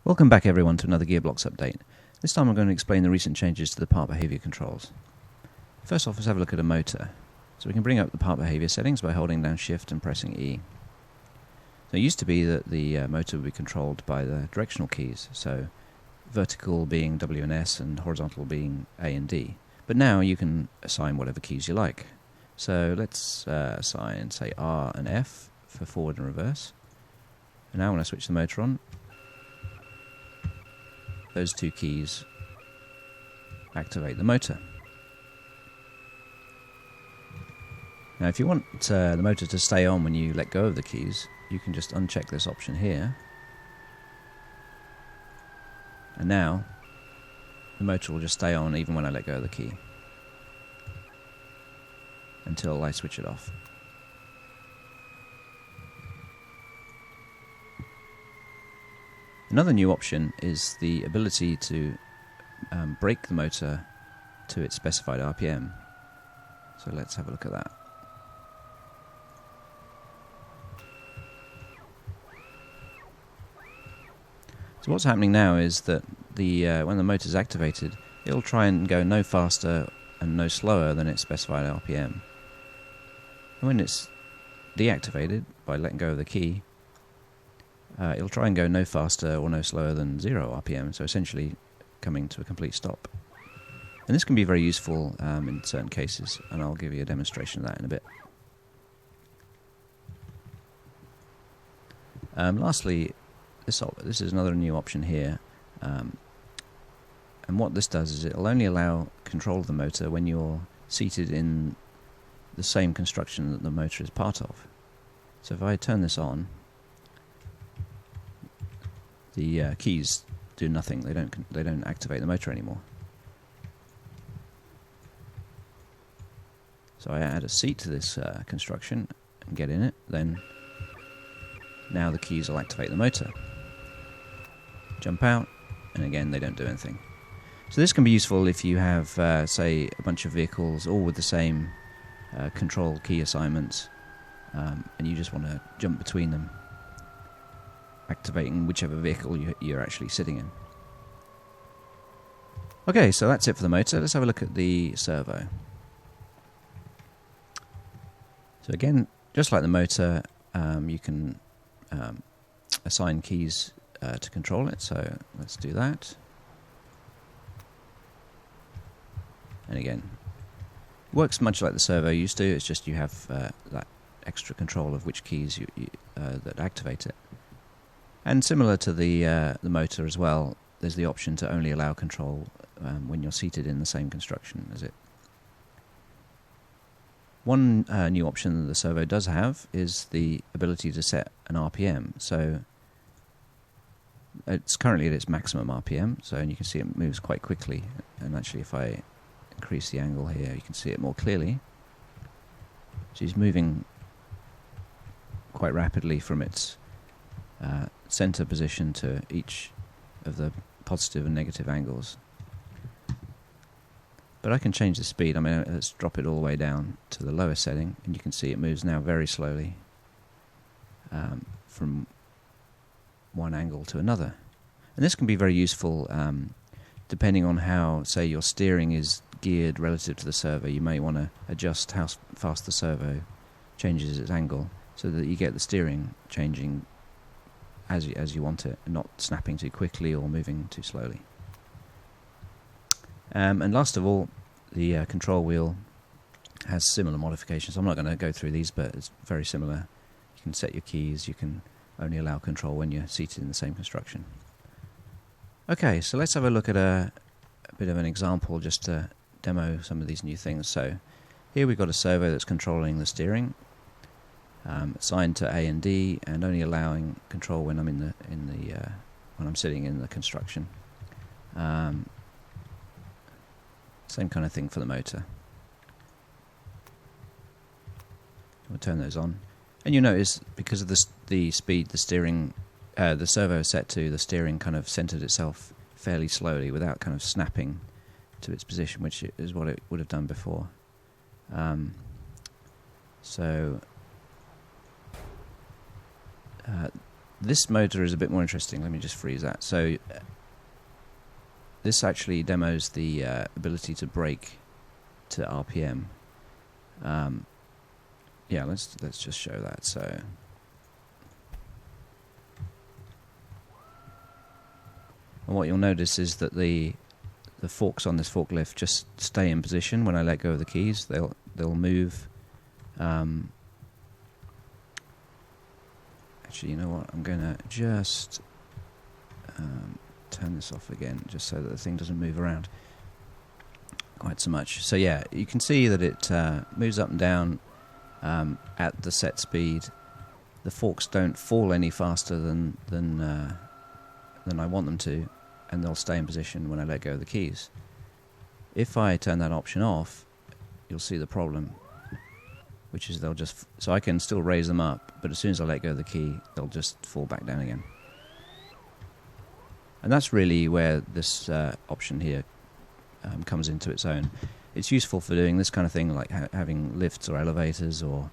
Welcome back everyone to another GearBlocks update. This time I'm going to explain the recent changes to the part behaviour controls. First off, let's have a look at a motor. So we can bring up the part behaviour settings by holding down Shift and pressing E. So it used to be that the motor would be controlled by the directional keys, so vertical being W and S and horizontal being A and D. But now you can assign whatever keys you like. So let's assign, say, R and F for forward and reverse. And now when I switch the motor on, those two keys activate the motor. Now if you want the motor to stay on when you let go of the keys, you can just uncheck this option here. And now the motor will just stay on even when I let go of the key, until I switch it off. Another new option is the ability to brake the motor to its specified RPM. So let's have a look at that. So what's happening now is that when the motor is activated, it'll try and go no faster and no slower than its specified RPM. And when it's deactivated by letting go of the key, it'll try and go no faster or no slower than 0 RPM, so essentially coming to a complete stop. And this can be very useful in certain cases, and I'll give you a demonstration of that in a bit. Lastly, this is another new option here, and what this does is it'll only allow control of the motor when you're seated in the same construction that the motor is part of. So if I turn this on, the keys do nothing. They don't activate the motor anymore. So I add a seat to this construction and get in it. Then now the keys will activate the motor. Jump out, and again they don't do anything. So this can be useful if you have, say, a bunch of vehicles all with the same control key assignments, and you just want to jump between them, activating whichever vehicle you're actually sitting in. Okay, so that's it for the motor. Let's have a look at the servo. So again, just like the motor, you can assign keys to control it, so let's do that. And again, it works much like the servo used to, it's just you have that extra control of which keys that activate it. And similar to the motor as well, there's the option to only allow control when you're seated in the same construction as it. One new option that the servo does have is the ability to set an RPM. So it's currently at its maximum RPM, so and you can see it moves quite quickly. And actually, if I increase the angle here, you can see it more clearly. She's moving quite rapidly from its center position to each of the positive and negative angles. But I can change the speed. I mean, let's drop it all the way down to the lowest setting, and you can see it moves now very slowly from one angle to another. And this can be very useful depending on how, say, your steering is geared relative to the servo. You may want to adjust how fast the servo changes its angle so that you get the steering changing as you want it, and not snapping too quickly or moving too slowly. And last of all, the control wheel has similar modifications. I'm not going to go through these, but it's very similar. You can set your keys, you can only allow control when you're seated in the same construction. Okay, so let's have a look at a bit of an example just to demo some of these new things. So here we've got a servo that's controlling the steering, assigned to A and D, and only allowing control when I'm when I'm sitting in the construction. Same kind of thing for the motor. We'll turn those on, and you notice because of the speed the servo is set to, the steering kind of centered itself fairly slowly without kind of snapping to its position, which is what it would have done before. This motor is a bit more interesting. Let me just freeze that. So this actually demos the ability to brake to RPM. Yeah, let's just show that. So and what you'll notice is that the forks on this forklift just stay in position when I let go of the keys. They'll move. Actually, you know what? I'm going to just turn this off again, just so that the thing doesn't move around quite so much. So yeah, you can see that it moves up and down at the set speed. The forks don't fall any faster than I want them to, and they'll stay in position when I let go of the keys. If I turn that option off, you'll see the problem, which is they'll just... So I can still raise them up, but as soon as I let go of the key, they'll just fall back down again. And that's really where this option here comes into its own. It's useful for doing this kind of thing, like having lifts or elevators or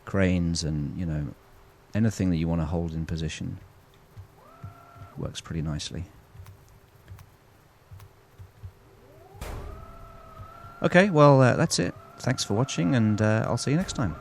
cranes, and, you know, anything that you want to hold in position. Works pretty nicely. Okay, well, that's it. Thanks for watching, and I'll see you next time.